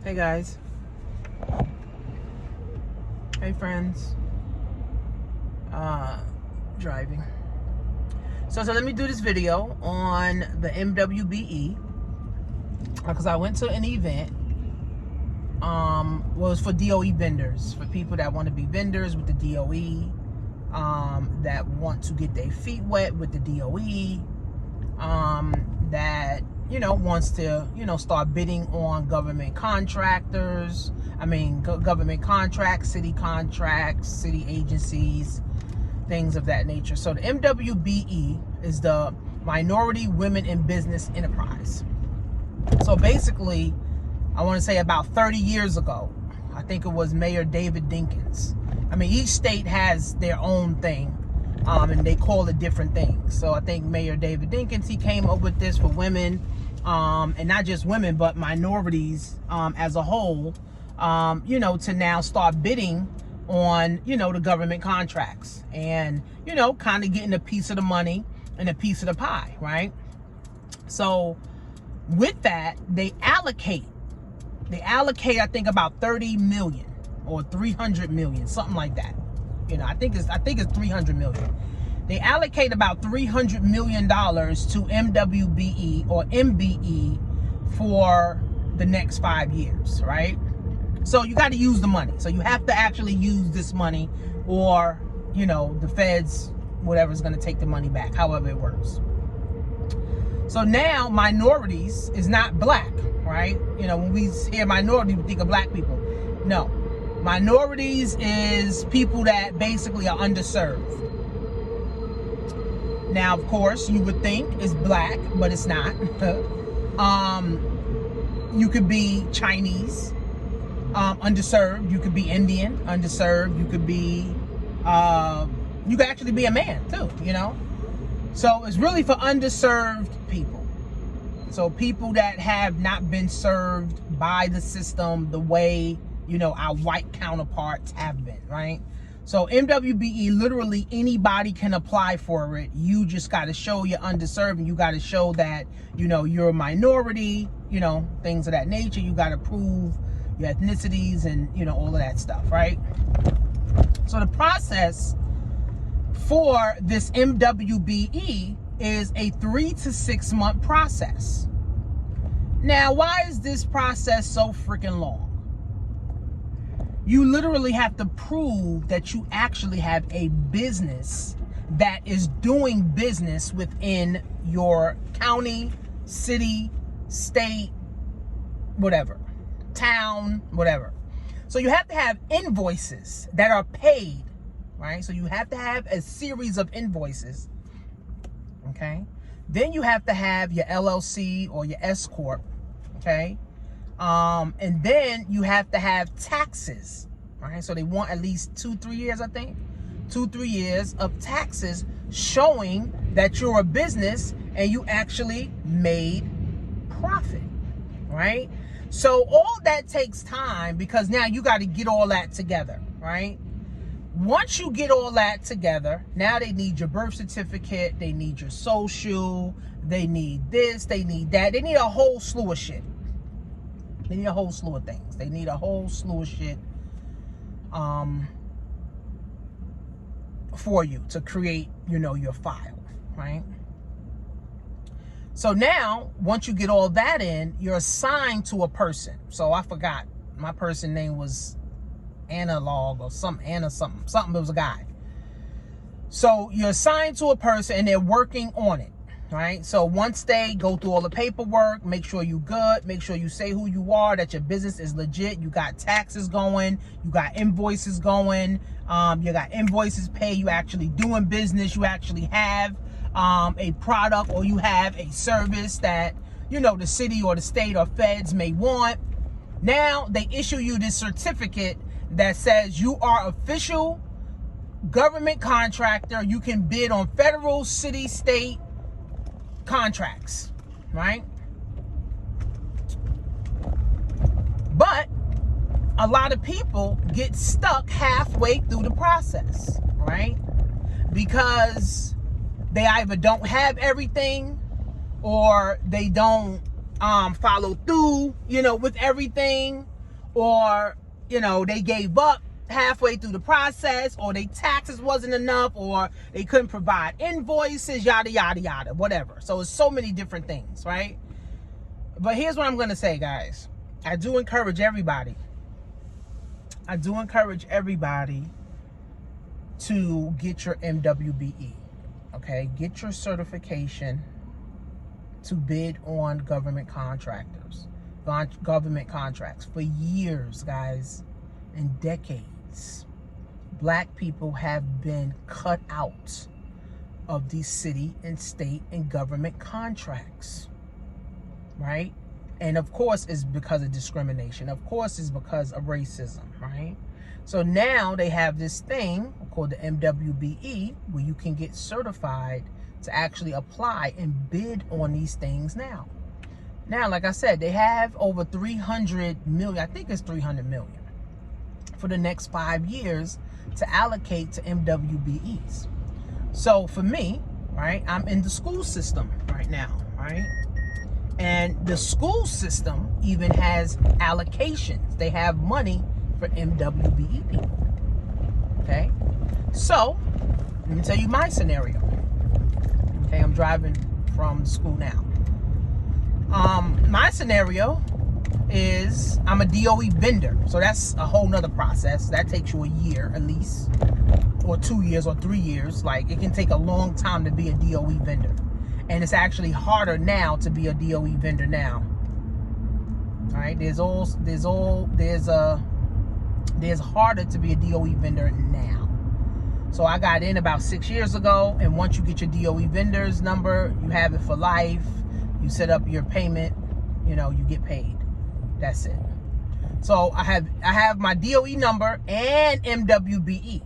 Hey guys. Hey friends. Driving. So let me do this video on the MWBE because I went to an event. Was for DOE vendors, for people that want to be vendors with the DOE, that want to get their feet wet with the DOE, that wants to start bidding on government contractors. Government contracts, city agencies, things of that nature. So the MWBE is the Minority Women in Business Enterprise. So basically, I want to say about 30 years ago, I think it was Mayor David Dinkins. Each state has their own thing, and they call it different things. So I think Mayor David Dinkins, he came up with this for women, and not just women, but minorities as a whole, to now start bidding on, the government contracts and, kind of getting a piece of the money and a piece of the pie, right? So with that, they allocate, I think, about 30 million or 300 million, something like that. I think it's 300 million. They allocate about $300 million to MWBE or MBE for the next 5 years, right? So you got to use the money. So you have to actually use this money, or, the feds, whatever, is going to take the money back, however it works. So now minorities is not black, right? When we hear minority, we think of black people. No, minorities is people that basically are underserved. Now, of course, you would think it's black, but it's not. You could be Chinese, underserved. You could be Indian, underserved. You could be, you could actually be a man too, So it's really for underserved people. So people that have not been served by the system the way, our white counterparts have been, right? So MWBE, literally anybody can apply for it. You just got to show you're underserved, and you got to show that, you're a minority, things of that nature. You got to prove your ethnicities and, all of that stuff, right? So the process for this MWBE is a 3 to 6 month process. Now, why is this process so freaking long? You literally have to prove that you actually have a business that is doing business within your county, city, state, whatever, town, whatever. So you have to have invoices that are paid, right? So you have to have a series of invoices, okay? Then you have to have your LLC or your S Corp, okay? And then you have to have taxes, right? So they want at least 2-3 years, I think. 2-3 years of taxes showing that you're a business and you actually made profit, right? So all that takes time, because now you got to get all that together, right? Once you get all that together, now they need your birth certificate, they need your social, they need this, they need that. They need a whole slew of shit. They need a whole slew of things. They need a whole slew of shit for you to create, your file, right? So now, once you get all that in, you're assigned to a person. So I forgot. My person name was Analog or something. It was a guy. So you're assigned to a person and they're working on it, right? So once they go through all the paperwork, make sure you're good, make sure you say who you are, that your business is legit, you got taxes going, you got invoices going, you got invoices paid, you actually doing business, you actually have a product, or you have a service that, the city or the state or feds may want. Now they issue you this certificate that says you are official government contractor. You can bid on federal, city, state contracts, right? But a lot of people get stuck halfway through the process, right? Because they either don't have everything, or they don't follow through, with everything, or, you know, they gave up halfway through the process, or their taxes wasn't enough, or they couldn't provide invoices, yada, yada, yada, whatever. So it's so many different things, right? But here's what I'm going to say, guys. I do encourage everybody to get your MWBE, okay? Get your certification to bid on government contracts. For years, guys, and decades, black people have been cut out of these city and state and government contracts, right? And of course, it's because of discrimination. Of course, it's because of racism, right? So now they have this thing called the MWBE, where you can get certified to actually apply and bid on these things now. Now, like I said, they have over 300 million, I think it's 300 million, for the next 5 years to allocate to MWBEs. So for me, right, I'm in the school system right now, right? And the school system even has allocations. They have money for MWBE people, okay? So, let me tell you my scenario. Okay, I'm driving from school now. My scenario is I'm a DOE vendor. So that's a whole nother process. That takes you a year at least, or 2 years or 3 years. Like, it can take a long time to be a DOE vendor. And it's actually harder now to be a DOE vendor now. All right, there's harder to be a DOE vendor now. So I got in about 6 years ago, and once you get your DOE vendor's number, you have it for life. You set up your payment, you know, you get paid. That's it. So I have my DOE number and MWBE.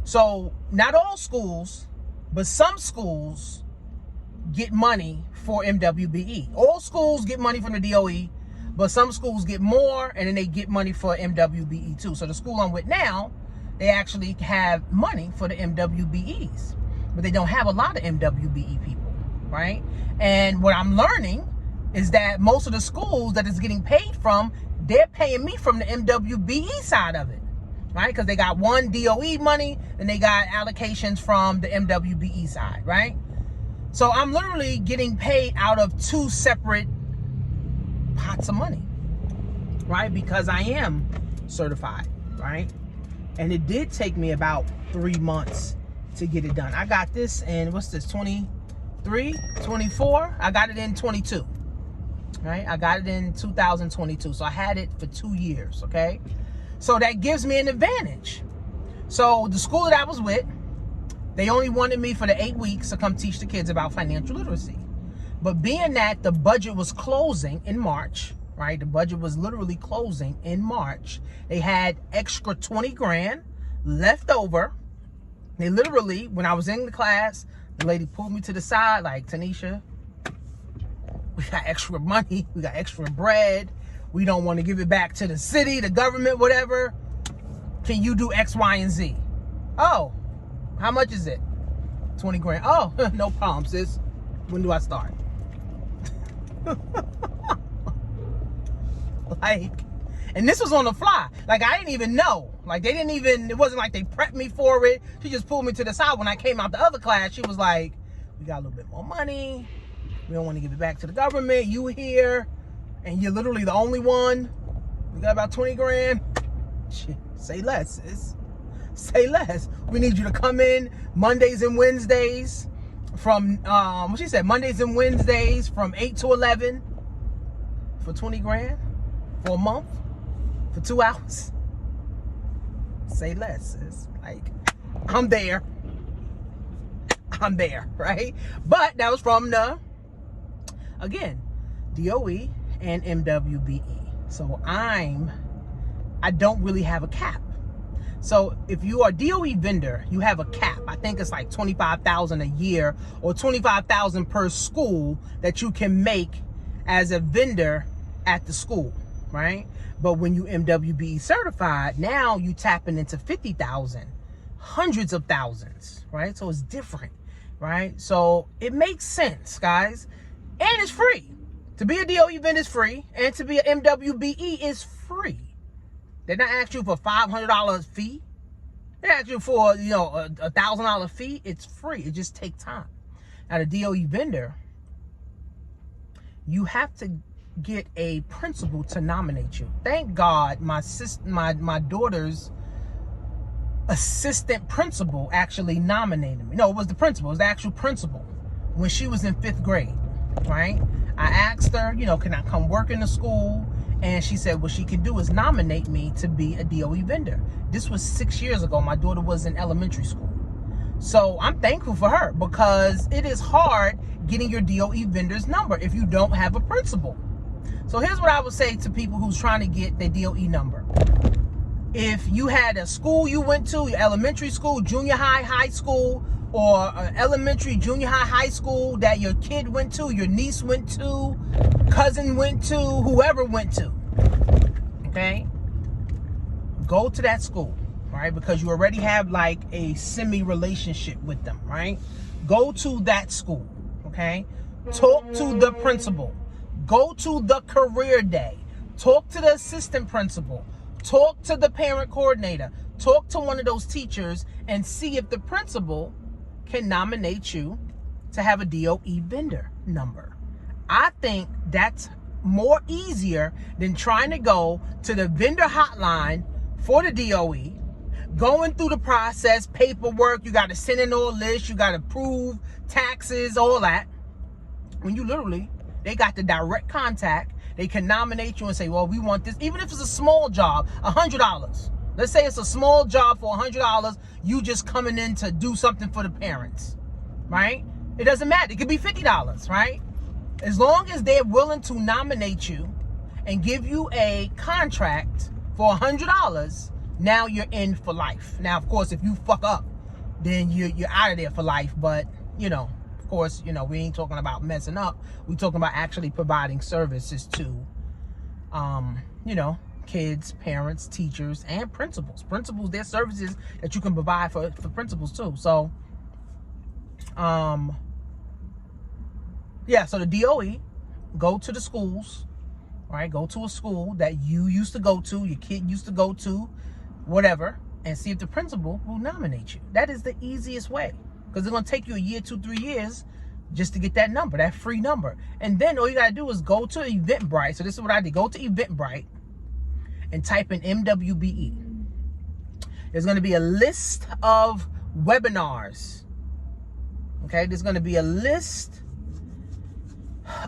So not all schools, but some schools get money for MWBE. All schools get money from the DOE, but some schools get more, and then they get money for MWBE too. So the school I'm with now, they actually have money for the MWBEs, but they don't have a lot of MWBE people, right? And what I'm learning is that most of the schools that it's getting paid from, they're paying me from the MWBE side of it, right? Because they got one DOE money, and they got allocations from the MWBE side, right? So I'm literally getting paid out of two separate pots of money, right? Because I am certified, right? And it did take me about 3 months to get it done. I got this in, what's this, 23, 24? I got it in 22, right? I got it in 2022. So I had it for 2 years, okay? So that gives me an advantage. So the school that I was with, they only wanted me for the 8 weeks to come teach the kids about financial literacy. But being that the budget was closing in March, right? The budget was literally closing in March. They had extra 20 grand left over. They literally, when I was in the class, the lady pulled me to the side like, Tanisha, we got extra money. We got extra bread. We don't want to give it back to the city, the government, whatever. Can you do X, Y, and Z? Oh, how much is it? 20 grand. Oh, no problem, sis. When do I start? Like, and this was on the fly. Like, I didn't even know. Like, they didn't even, it wasn't like they prepped me for it. She just pulled me to the side. When I came out the other class, she was like, we got a little bit more money. We don't want to give it back to the government. You here, and you're literally the only one. We got about 20 grand. Shit, say less, sis. Say less. We need you to come in Mondays and Wednesdays from, what she said, Mondays and Wednesdays from 8 to 11 for 20 grand for a month for 2 hours. Say less, sis. Like, I'm there, right? But that was from the, again, DOE and MWBE. So I don't really have a cap. So if you are a DOE vendor, you have a cap. I think it's like $25,000 a year or $25,000 per school that you can make as a vendor at the school, right? But when you MWBE certified, now you tapping into 50,000, hundreds of thousands, right? So it's different, right? So it makes sense, guys. And it's free. To be a DOE vendor is free, and to be an MWBE is free. They're not asking you for $500 fee. They're asking you for, you know, a $1,000 fee. It's free. It just takes time. Now, the DOE vendor, you have to get a principal to nominate you. Thank God my daughter's assistant principal actually nominated me. No, it was the principal. It was the actual principal when she was in 5th grade, right? I asked her, you know, can I come work in the school? And she said what she can do is nominate me to be a DOE vendor. This was 6 years ago. My daughter was in elementary school. So I'm thankful for her, because it is hard getting your DOE vendor's number if you don't have a principal. So here's what I would say to people who's trying to get their DOE number. If you had a school you went to, your elementary school, junior high, high school, or elementary, junior high, high school that your kid went to, your niece went to, cousin went to, whoever went to, okay? Go to that school, right? Because you already have like a semi-relationship with them, right? Go to that school, okay? Talk to the principal. Go to the career day. Talk to the assistant principal. Talk to the parent coordinator. Talk to one of those teachers and see if the principal can nominate you to have a DOE vendor number. I think that's more easier than trying to go to the vendor hotline for the DOE, going through the process, paperwork, you got to send in all lists, you got to prove taxes, all that. When you literally, they got the direct contact. They can nominate you and say, well, we want this, even if it's a small job, $100. Let's say it's a small job for $100. You just coming in to do something for the parents, right? It doesn't matter. It could be $50, right? As long as they're willing to nominate you and give you a contract for $100, now you're in for life. Now, of course, if you fuck up, then you're out of there for life. But, you know, of course, you know, we ain't talking about messing up. We're talking about actually providing services to, you know, kids, parents, teachers, and principals. Principals, there's services that you can provide for principals too. So, yeah, so the DOE, go to the schools, right? Go to a school that you used to go to, your kid used to go to, whatever, and see if the principal will nominate you. That is the easiest way, because it's going to take you a year, 2, 3 years just to get that number, that free number. And then all you got to do is go to Eventbrite. So this is what I did. Go to Eventbrite and type in MWBE. There's going to be a list of webinars. Okay, there's going to be a list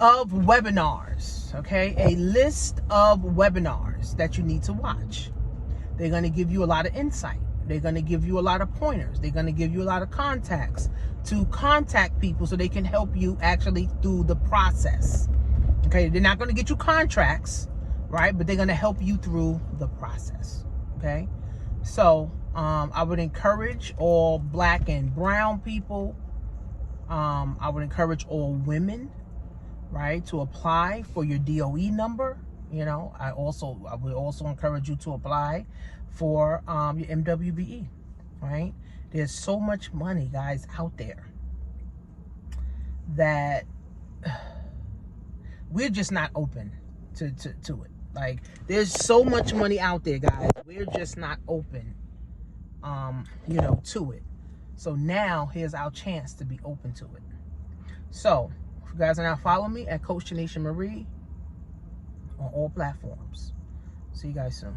of webinars. Okay, a list of webinars that you need to watch. They're going to give you a lot of insight. They're going to give you a lot of pointers. They're going to give you a lot of contacts to contact people so they can help you actually through the process. Okay, they're not going to get you contracts, right? But they're going to help you through the process. Okay, so I would encourage all black and brown people. I would encourage all women, right, to apply for your DOE number. You know, I would also encourage you to apply for your MWBE, right? There's so much money, guys, out there that we're just not open to it. Like, there's so much money out there, guys. We're just not open, you know, to it. So now here's our chance to be open to it. So if you guys are now following me at Coach Tanisha Marie on all platforms. See you guys soon.